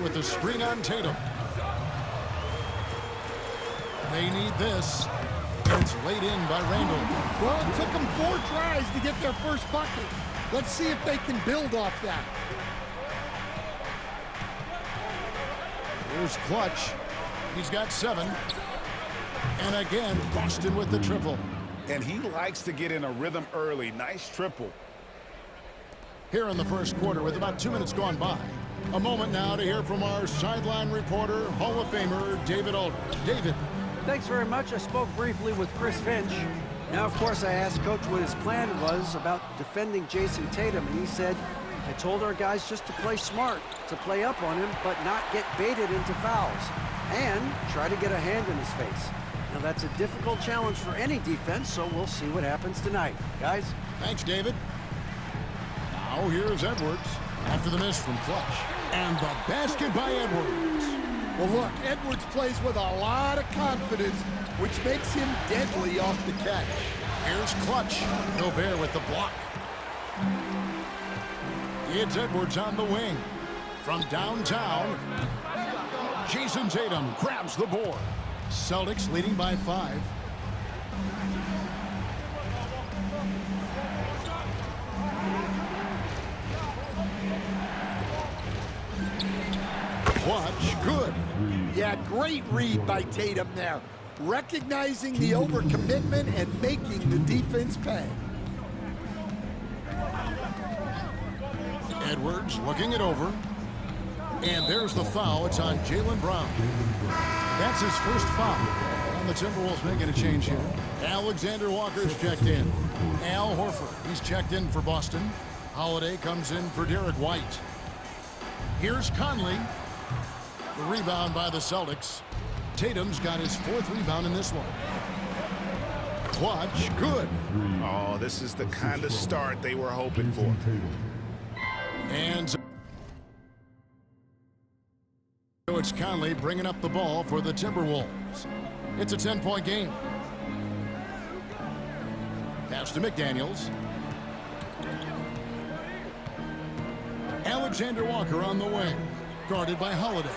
with the screen on Tatum. They need this. It's laid in by Randall. Well, it took them 4 tries to get their first bucket. Let's see if they can build off that. Here's Clutch. He's got 7. And again, Boston with the triple. And he likes to get in a rhythm early. Nice triple. Here in the first quarter with about 2 minutes gone by. A moment now to hear from our sideline reporter, Hall of Famer, David Aldridge. David. Thanks very much. I spoke briefly with Chris Finch. Now, of course, I asked Coach what his plan was about defending Jason Tatum, and he said, I told our guys just to play smart, to play up on him, but not get baited into fouls, and try to get a hand in his face. Now, that's a difficult challenge for any defense, so we'll see what happens tonight. Guys? Thanks, David. Now here's Edwards after the miss from Clutch. And the basket by Edwards. Well, look, Edwards plays with a lot of confidence, which makes him deadly off the catch. Here's Clutch. Gobert with the block. It's Edwards on the wing. From downtown, Jason Tatum grabs the board. Celtics leading by 5. Clutch, good. Yeah, great read by Tatum there. Recognizing the overcommitment and making the defense pay. Edwards looking it over. And there's the foul. It's on Jaylen Brown. That's his first foul. And the Timberwolves making a change here. Alexander Walker's checked in. Al Horford, he's checked in for Boston. Holiday comes in for Derek White. Here's Conley. The rebound by the Celtics. Tatum's got his 4th rebound in this one. Clutch, good. Oh, this is the kind of start they were hoping for. And so it's Conley bringing up the ball for the Timberwolves. It's a 10-point game. Pass to McDaniels. Alexander Walker on the wing, guarded by Holiday.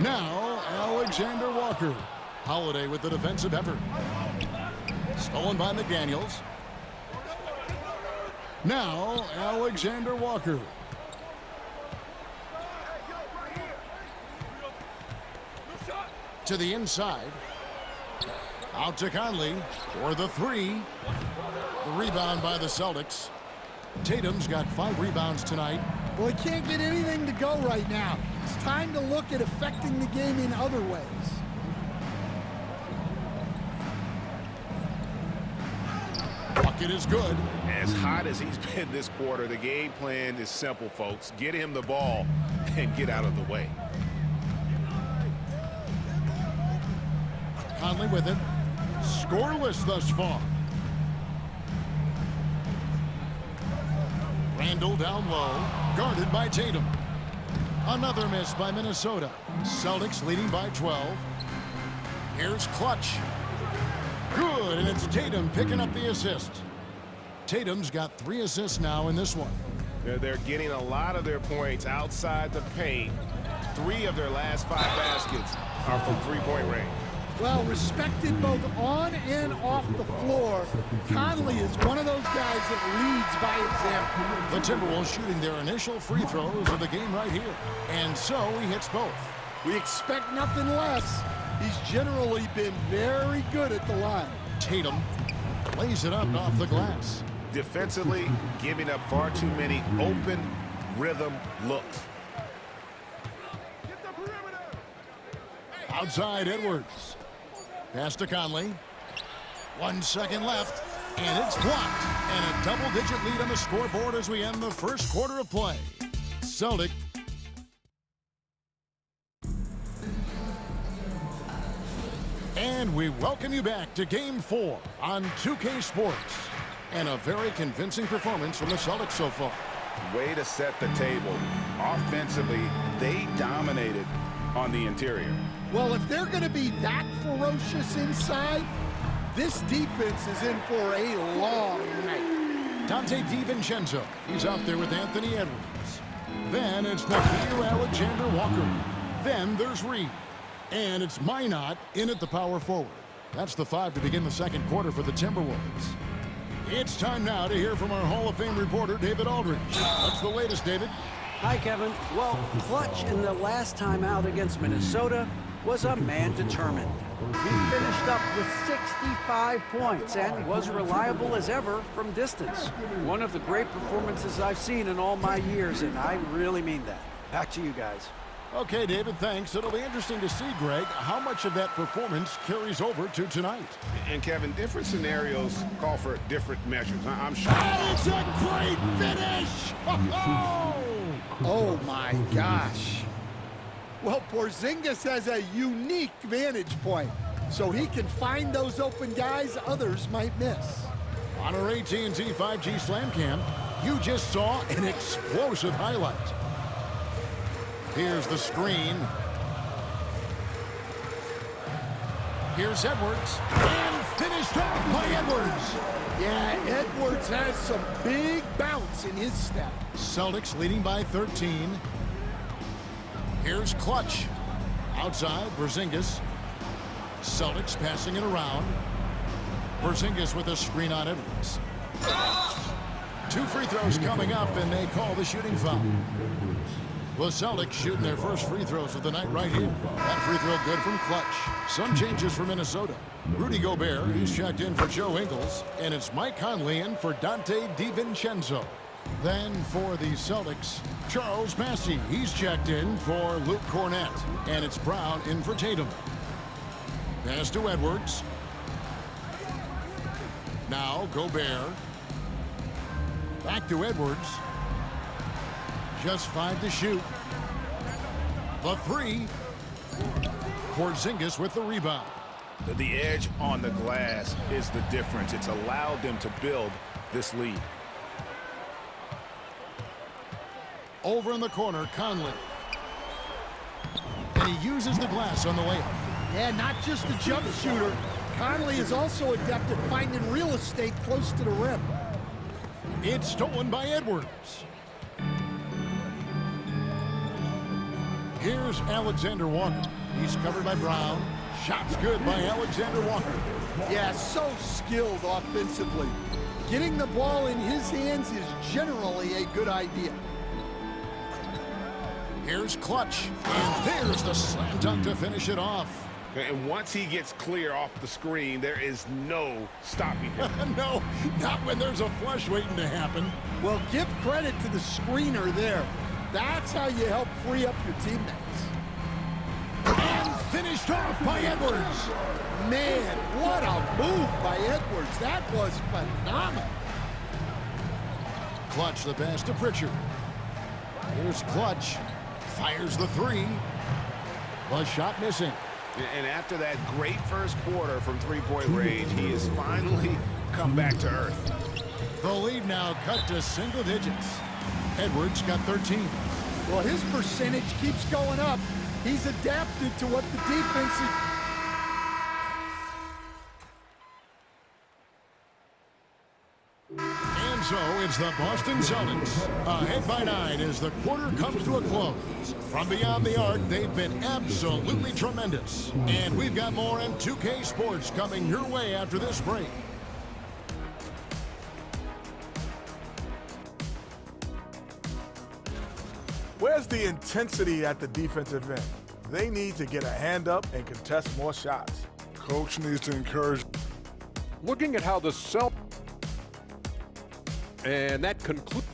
Now, Alexander Walker. Holiday with the defensive effort. Stolen by McDaniels. Now, Alexander Walker. To the inside. Out to Conley for the 3. The rebound by the Celtics. Tatum's got 5 rebounds tonight. Well, he can't get anything to go right now. It's time to look at affecting the game in other ways. Bucket is good. As hot as he's been this quarter, the game plan is simple, folks. Get him the ball and get out of the way. Conley with it. Scoreless thus far. Randall down low, guarded by Tatum. Another miss by Minnesota. Celtics leading by 12. Here's Clutch. Good, and it's Tatum picking up the assist. Tatum's got 3 assists now in this one. They're getting a lot of their points outside the paint. 3 of their last 5 baskets are from 3-point range. Well, respected both on and off the floor, Conley is one of those guys that leads by example. The Timberwolves shooting their initial free throws of the game right here. And so he hits both. We expect nothing less. He's generally been very good at the line. Tatum lays it up off the glass. Defensively, giving up far too many open rhythm looks. Outside Edwards. Pass to Conley. 1 second left, and it's blocked. And a double-digit lead on the scoreboard as we end the first quarter of play. Celtic. And we welcome you back to Game 4 on 2K Sports. And a very convincing performance from the Celtics so far. Way to set the table. Offensively, they dominated on the interior. Well, if they're going to be that ferocious inside, this defense is in for a long night. Dante DiVincenzo. He's out there with Anthony Edwards. Then it's Nathaniel Alexander Walker. Then there's Reed. And it's Minot in at the power forward. That's the 5 to begin the second quarter for the Timberwolves. It's time now to hear from our Hall of Fame reporter, David Aldridge. What's the latest, David? Hi, Kevin. Well, Clutch in the last time out against Minnesota was a man determined. He finished up with 65 points and was reliable as ever from distance. One of the great performances I've seen in all my years, and I really mean that. Back to you guys. Okay, David, thanks. It'll be interesting to see, Greg, how much of that performance carries over to tonight. And, Kevin, different scenarios call for different measures. I'm sure. Oh, it's a great finish! Oh, my gosh. Well, Porzingis has a unique vantage point, so he can find those open guys others might miss. On our AT&T 5G Slam Cam, you just saw an explosive highlight. Here's the screen. Here's Edwards. And finished off by Edwards. Yeah, Edwards has some big bounce in his step. Celtics leading by 13. Here's Clutch. Outside, Porzingis. Celtics passing it around. Porzingis with a screen on Edwards. 2 free throws coming up, and they call the shooting foul. The Celtics shooting their first free throws of the night right here. That free throw good from Clutch. Some changes for Minnesota. Rudy Gobert, he's checked in for Joe Ingles, and it's Mike Conley in for Dante DiVincenzo. Then for the Celtics, Charles Massey, he's checked in for Luke Cornett, and it's Brown in for Tatum. Pass to Edwards. Now Gobert. Back to Edwards. Just 5 to shoot. The 3. Porzingis with the rebound. The edge on the glass is the difference. It's allowed them to build this lead. Over in the corner, Conley. And he uses the glass on the layup. Yeah, not just a jump shooter. Conley is also adept at finding real estate close to the rim. It's stolen by Edwards. Here's Alexander Walker. He's covered by Brown. Shot's good by Alexander Walker. Yeah, so skilled offensively. Getting the ball in his hands is generally a good idea. Here's Clutch. And there's the slam dunk to finish it off. And once he gets clear off the screen, there is no stopping him. No, not when there's a flush waiting to happen. Well, give credit to the screener there. That's how you help free up your teammates. And finished off by Edwards. Man, what a move by Edwards. That was phenomenal. Clutch the pass to Pritchard. Here's Clutch. Fires the 3. The shot missing. And after that great first quarter from three-point range, he has finally come back to earth. The lead now cut to single digits. Edwards got 13. Well, his percentage keeps going up. He's adapted to what the defense is. And so it's the Boston Celtics ahead by 9 as the quarter comes to a close. From beyond the arc, they've been absolutely tremendous. And we've got more on 2K Sports coming your way after this break. Where's the intensity at the defensive end? They need to get a hand up and contest more shots. Coach needs to encourage. Looking at how the Celtics, and that concludes.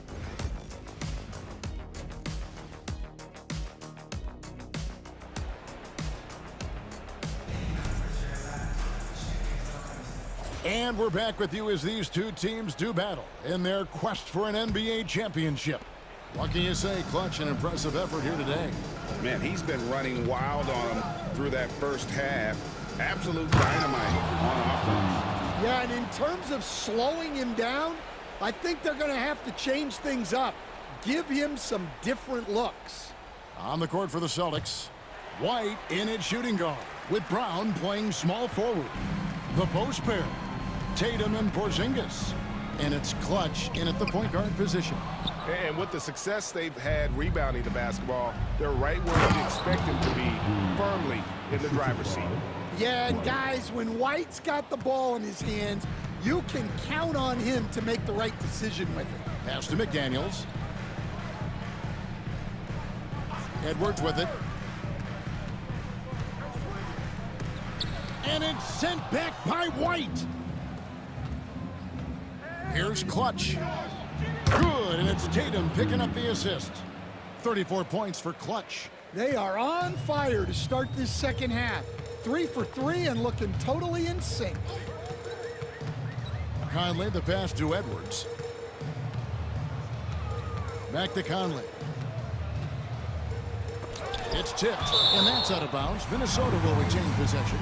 And we're back with you as these two teams do battle in their quest for an NBA championship. What can you say, Clutch? An impressive effort here today. Man, he's been running wild on him through that first half. Absolute dynamite on offense. Yeah, and in terms of slowing him down, I think they're going to have to change things up. Give him some different looks. On the court for the Celtics, White in at shooting guard, with Brown playing small forward. The post pair, Tatum and Porzingis. And it's Clutch in at the point guard position. And with the success they've had rebounding the basketball, they're right where you expect them to be, firmly in the driver's seat. Yeah, and guys, when White's got the ball in his hands, you can count on him to make the right decision with it. Pass to McDaniels. Edwards with it. And it's sent back by White. Here's Clutch. Good, and it's Tatum picking up the assist. 34 points for Clutch. They are on fire to start this second half. 3 for 3 and looking totally in sync. Conley, the pass to Edwards. Back to Conley. It's tipped, and that's out of bounds. Minnesota will retain possession.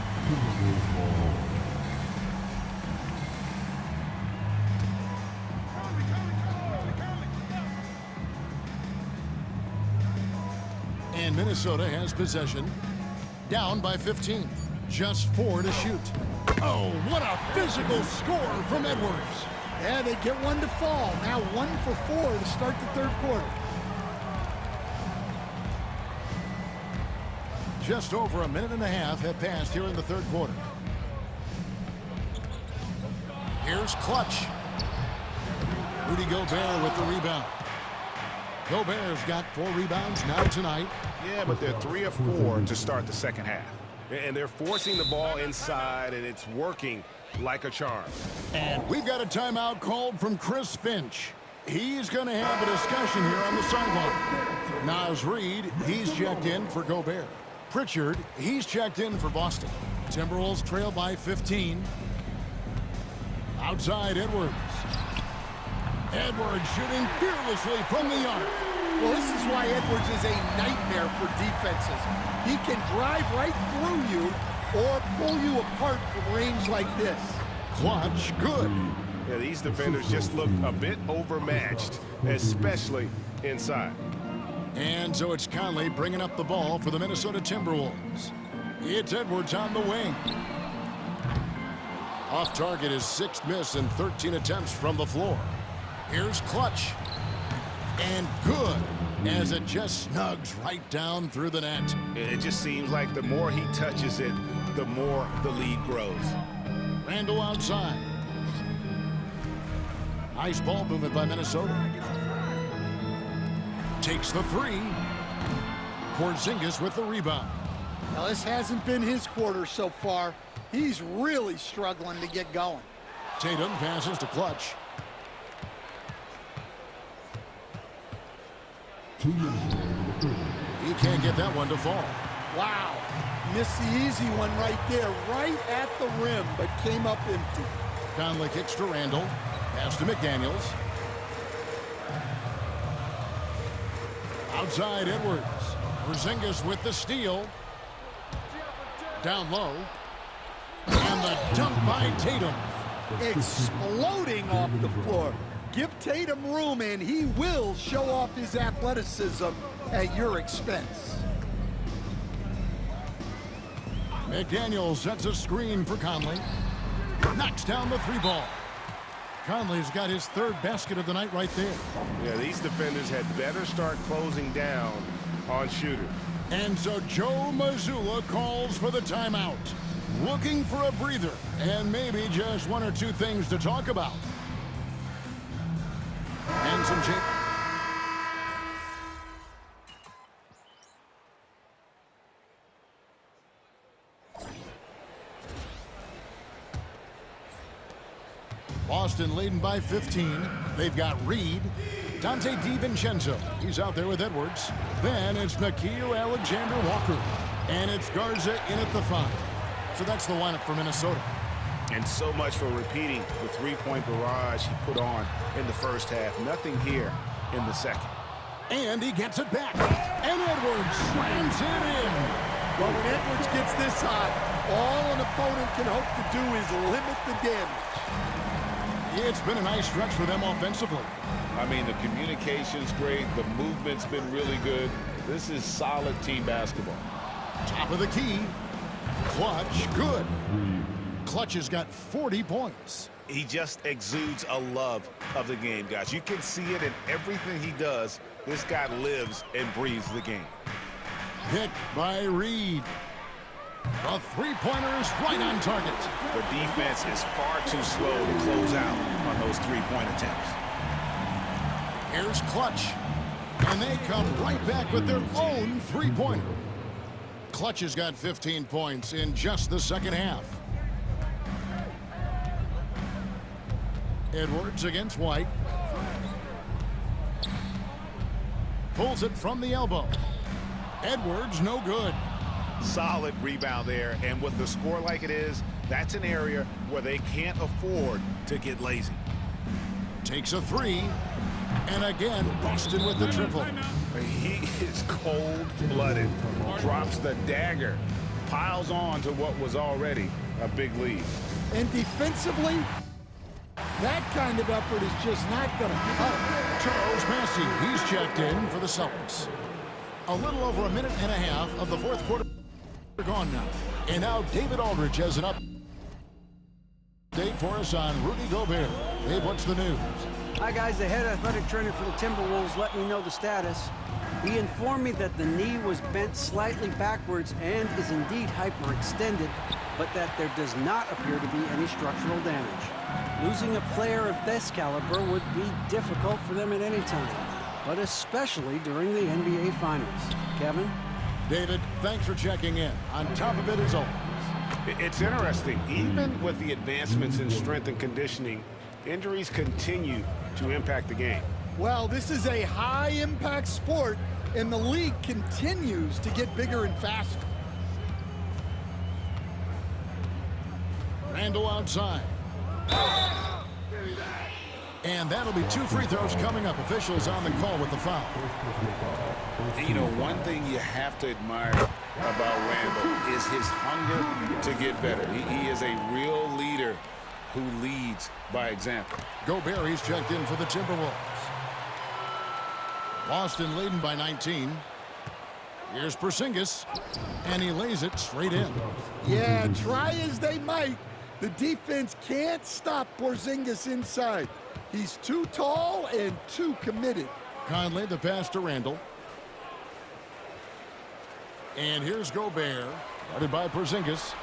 And Minnesota has possession. Down by 15. Just 4 to shoot. Oh, what a physical score from Edwards. Yeah, they get one to fall. Now 1 for 4 to start the third quarter. Just over a minute and a half have passed here in the third quarter. Here's Clutch. Rudy Gobert with the rebound. Gobert's got 4 rebounds now tonight. Yeah, but they're 3 of 4 to start the second half. And they're forcing the ball inside, and it's working like a charm. And we've got a timeout called from Chris Finch. He's going to have a discussion here on the sideline. Naz Reid, he's checked in for Gobert. Pritchard, he's checked in for Boston. Timberwolves trail by 15. Outside Edwards. Edwards shooting fearlessly from the arc. Well, this is why Edwards is a nightmare for defenses. He can drive right through you or pull you apart from range like this. Clutch, good. Yeah, these defenders just look a bit overmatched, especially inside. And so it's Conley bringing up the ball for the Minnesota Timberwolves. It's Edwards on the wing. Off target, his 6th miss in 13 attempts from the floor. Here's Clutch. And good, as it just snugs right down through the net. It just seems like the more he touches it, the more the lead grows. Randall outside. Nice ball movement by Minnesota. Takes the 3. Porzingis with the rebound. Now, this hasn't been his quarter so far. He's really struggling to get going. Tatum passes to Clutch. He can't get that one to fall. Wow. Missed the easy one right there, right at the rim, but came up empty. Conley kicks to Randall. Pass to McDaniels. Outside Edwards. Porzingis with the steal. Down low. And the dunk by Tatum. Exploding off the floor. Give Tatum room and he will show off his athleticism at your expense. McDaniels sets a screen for Conley. Knocks down the 3 ball. Conley's got his 3rd basket of the night right there. Yeah, these defenders had better start closing down on shooters. And so Joe Mazzulla calls for the timeout. Looking for a breather and maybe just 1 or 2 things to talk about. And some change. Boston leading by 15. They've got Reed. Dante DiVincenzo. He's out there with Edwards. Then it's MyCareer Alexander-Walker. And it's Garza in at the 5. So that's the lineup for Minnesota. And so much for repeating the 3-point barrage he put on in the first half. Nothing here in the second. And he gets it back. And Edwards slams it in. Well, when Edwards gets this hot, all an opponent can hope to do is limit the damage. It's been a nice stretch for them offensively. I mean, the communication's great. The movement's been really good. This is solid team basketball. Top of the key. Clutch, good. Clutch has got 40 points. He just exudes a love of the game, guys. You can see it in everything he does. This guy lives and breathes the game. Picked by Reed. The three-pointer is right on target. The defense is far too slow to close out on those three-point attempts. Here's Clutch. And they come right back with their own three-pointer. Clutch has got 15 points in just the second half. Edwards against White. Pulls it from the elbow. Edwards, no good. Solid rebound there, and with the score like it is, that's an area where they can't afford to get lazy. Takes a three, and again, Boston with the triple. He is cold-blooded, drops the dagger, piles on to what was already a big lead. And defensively, that kind of effort is just not going to cut. Charles Massey, he's checked in for the Celtics. A little over a minute and a half of the fourth quarter gone now. And now David Aldridge has an update for us on Rudy Gobert. Dave, what's the news? Hi, guys. The head athletic trainer for the Timberwolves let me know the status. He informed me that the knee was bent slightly backwards and is indeed hyperextended, but that there does not appear to be any structural damage. Losing a player of this caliber would be difficult for them at any time, but especially during the NBA Finals. Kevin? David, thanks for checking in. On top of it, as always. It's interesting. Even with the advancements in strength and conditioning, injuries continue to impact the game. Well, this is a high-impact sport, and the league continues to get bigger and faster. Randall outside. And that'll be two free throws coming up. Officials on the call with the foul. You know, one thing you have to admire about Randall is his hunger to get better. He is a real leader who leads by example. Gobert, he's checked in for the Timberwolves. Boston leading by 19. Here's Porzingis, and he lays it straight in. Yeah, try as they might, the defense can't stop Porzingis inside. He's too tall and too committed. Conley, the pass to Randall. And here's Gobert, guarded by Porzingis.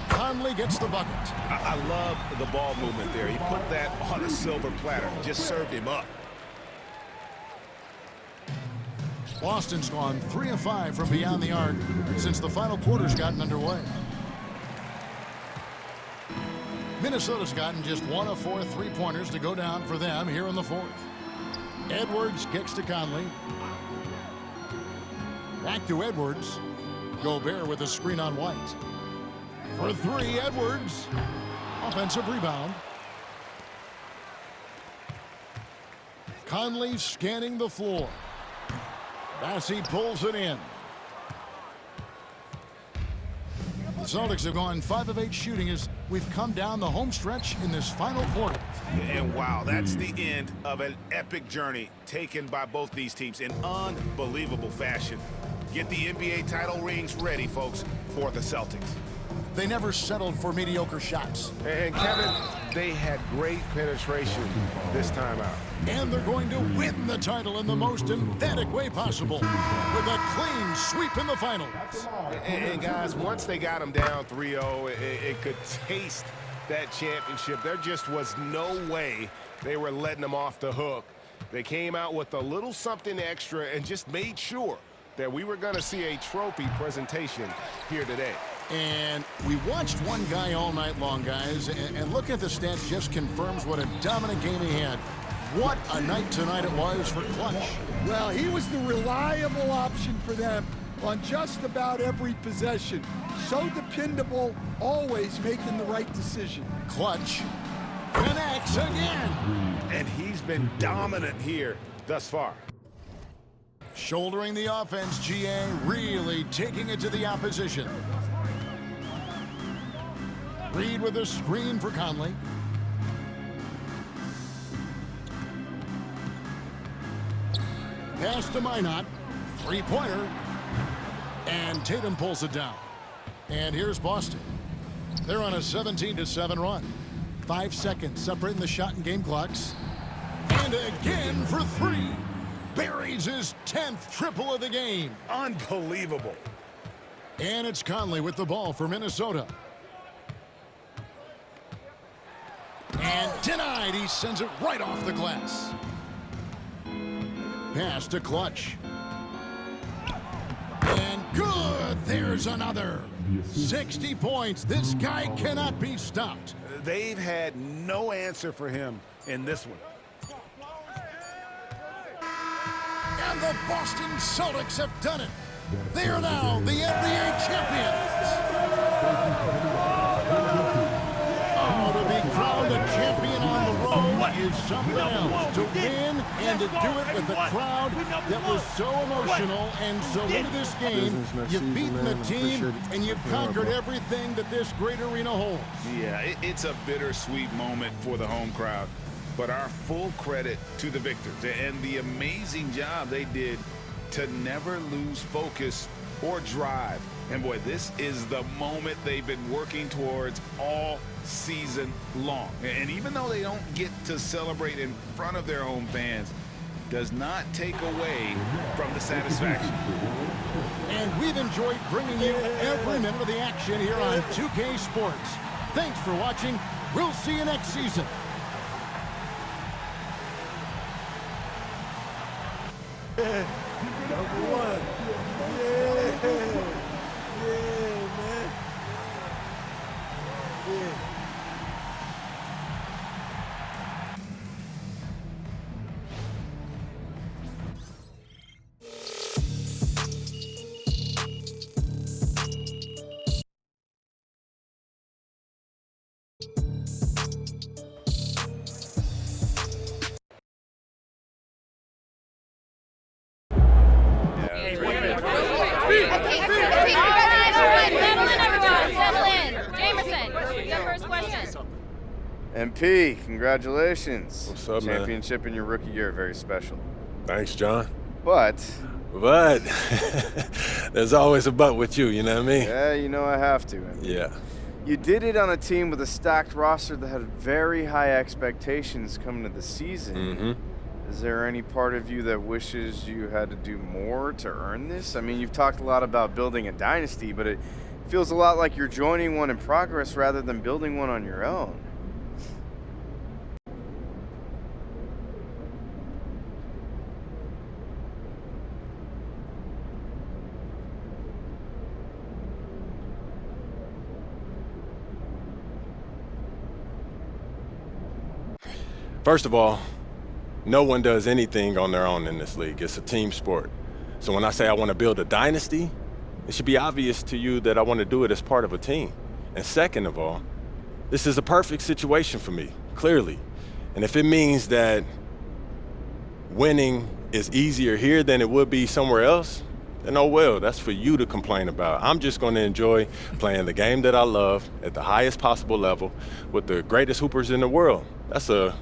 Conley gets the bucket. I love the ball movement there. He put that on a silver platter, just served him up. Boston's gone 3 of 5 from beyond the arc since the final quarter's gotten underway. Minnesota's gotten just 1 of 4 three-pointers to go down for them here in the fourth. Edwards kicks to Conley. Back to Edwards. Gobert with a screen on White. For three, Edwards. Offensive rebound. Conley scanning the floor. Massey pulls it in. The Celtics have gone 5 of 8 shooting as we've come down the home stretch in this final quarter. And wow, that's the end of an epic journey taken by both these teams in unbelievable fashion. Get the NBA title rings ready, folks, for the Celtics. They never settled for mediocre shots. And Kevin, they had great penetration this time out. And they're going to win the title in the most emphatic way possible with a clean sweep in the finals. And guys, once they got them down 3-0, it could taste that championship. There just was no way they were letting them off the hook. They came out with a little something extra and just made sure that we were going to see a trophy presentation here today. And we watched one guy all night long, guys, and look at the stats, just confirms what a dominant game he had. What a night tonight it was for Clutch. Well, he was the reliable option for them on just about every possession. So dependable, always making the right decision. Clutch connects again. And he's been dominant here thus far. Shouldering the offense, GA really taking it to the opposition. Reed with a screen for Conley. Pass to Minot. Three-pointer. And Tatum pulls it down. And here's Boston. They're on a 17-7 run. 5 seconds separating the shot and game clocks. And again for 3. Buries his 10th triple of the game. Unbelievable. And it's Conley with the ball for Minnesota. And denied. He sends it right off the glass. Pass to Clutch. And good. There's another. 60 points. This guy cannot be stopped. They've had no answer for him in this one. And the Boston Celtics have done it. They are now the NBA champions. Oh, to be crowned a champion on the road is something else. To win and to do it with a crowd that was so emotional and so into this game, you've beaten the team and you've conquered everything that this great arena holds. Yeah, it's a bittersweet moment for the home crowd. But our full credit to the victors and the amazing job they did to never lose focus or drive. And boy, this is the moment they've been working towards all season long. And even though they don't get to celebrate in front of their home fans, does not take away from the satisfaction. And we've enjoyed bringing you every minute of the action here on 2K Sports. Thanks for watching. We'll see you next season. Number 1. Yeah, man. Yeah. MP, congratulations. What's up, man? Championship in your rookie year, very special. Thanks, John. But there's always a but with you, you know what I mean? Yeah, you know I have to. MP. Yeah. You did it on a team with a stacked roster that had very high expectations coming to the season. Mm-hmm. Is there any part of you that wishes you had to do more to earn this? I mean, you've talked a lot about building a dynasty, but it feels a lot like you're joining one in progress rather than building one on your own. First of all, no one does anything on their own in this league. It's a team sport. So when I say I want to build a dynasty, it should be obvious to you that I want to do it as part of a team. And second of all, this is a perfect situation for me, clearly. And if it means that winning is easier here than it would be somewhere else, then oh well, that's for you to complain about. I'm just going to enjoy playing the game that I love at the highest possible level with the greatest hoopers in the world. That's a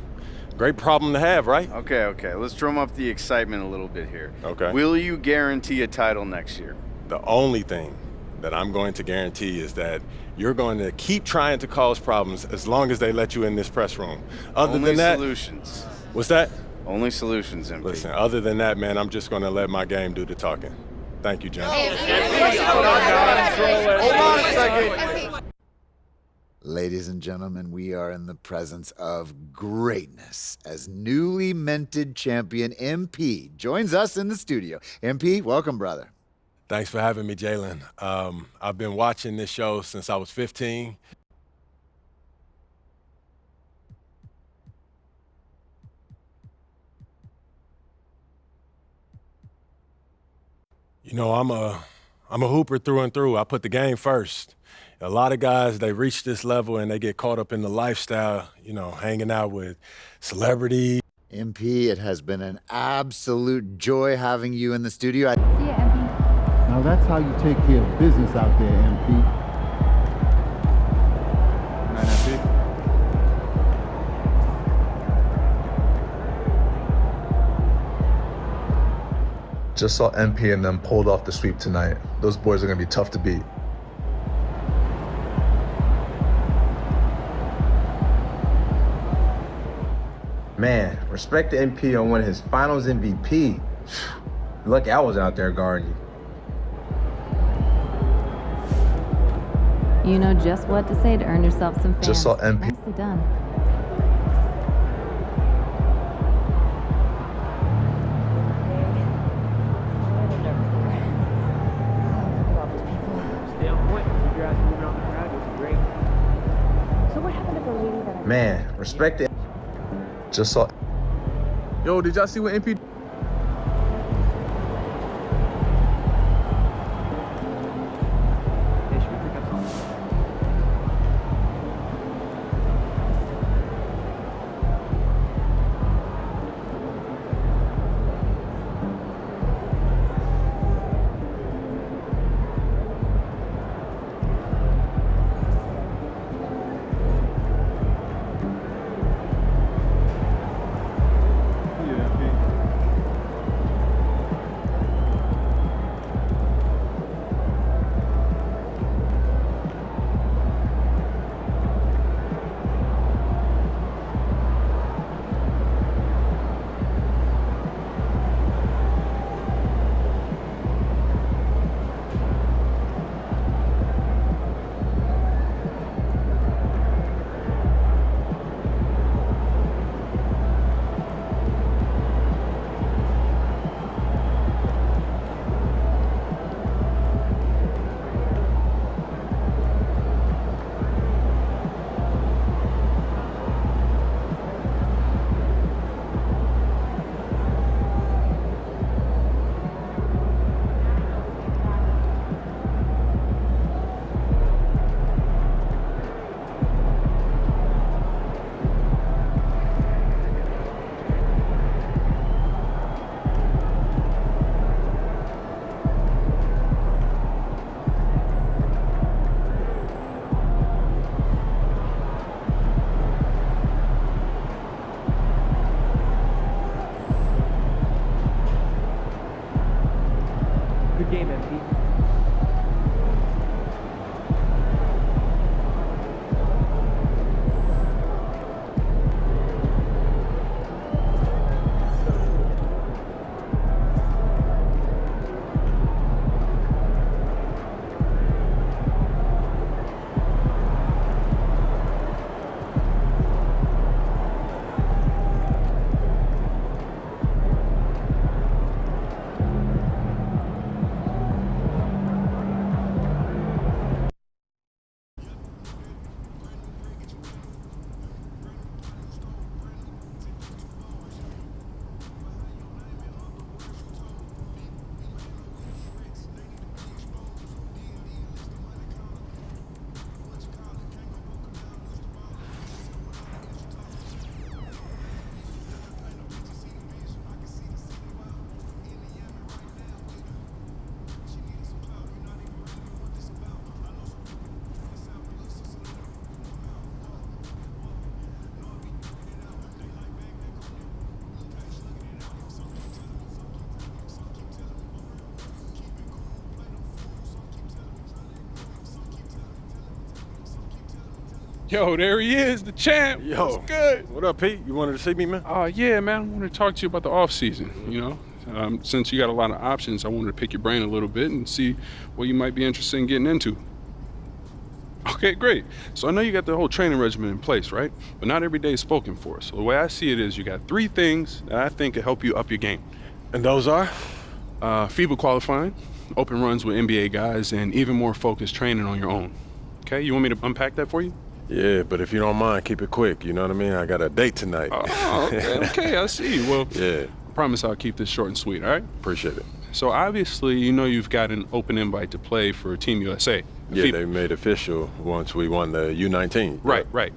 great problem to have, right? Okay. Let's drum up the excitement a little bit here. Okay. Will you guarantee a title next year? The only thing that I'm going to guarantee is that you're going to keep trying to cause problems as long as they let you in this press room. Other Only than that, solutions. What's that? Only solutions, MP. Listen, other than that, man, I'm just going to let my game do the talking. Thank you, John. Hold on a second. Ladies and gentlemen, we are in the presence of greatness as newly minted champion MP joins us in the studio. MP, welcome, brother. Thanks for having me, Jalen. I've been watching this show since I was 15. You know, I'm a hooper through and through. I put the game first. A lot of guys, they reach this level and they get caught up in the lifestyle, you know, hanging out with celebrities. MP, it has been an absolute joy having you in the studio. See ya, MP. Now that's how you take care of business out there, MP. Night, MP. Just saw MP and them pulled off the sweep tonight. Those boys are going to be tough to beat. Man, respect to MP on winning his finals MVP. Lucky I was out there guarding you. You know just what to say to earn yourself some fans. Just saw MP. Nicely done. Man, respect it. Just saw. Yo, did y'all see what MP? Yo, there he is, the champ. Yo, what's good? What up, Pete? You wanted to see me, man? Yeah, man. I wanted to talk to you about the off season. You know, since you got a lot of options, I wanted to pick your brain a little bit and see what you might be interested in getting into. Okay, great. So I know you got the whole training regimen in place, right? But not every day is spoken for. So the way I see it is you got 3 things that I think can help you up your game. And those are? FIBA qualifying, open runs with NBA guys, and even more focused training on your own. Okay, you want me to unpack that for you? Yeah, but if you don't mind, keep it quick. You know what I mean? I got a date tonight. Oh, okay, I see. Well, yeah. I promise I'll keep this short and sweet, all right? Appreciate it. So obviously, you know you've got an open invite to play for Team USA. Yeah, they made official once we won the U19. Right, right.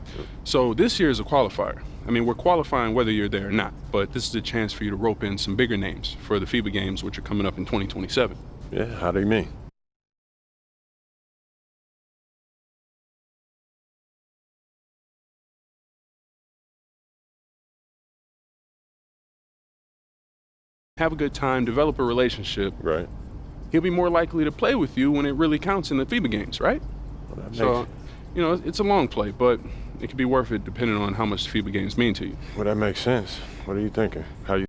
So this year is a qualifier. I mean, we're qualifying whether you're there or not, but this is a chance for you to rope in some bigger names for the FIBA games, which are coming up in 2027. Yeah, how do you mean? Have a good time, develop a relationship. Right. He'll be more likely to play with you when it really counts in the FIBA games, right? Well, so, you know, it's a long play, but it could be worth it depending on how much FIBA games mean to you. Well, that makes sense. What are you thinking? How you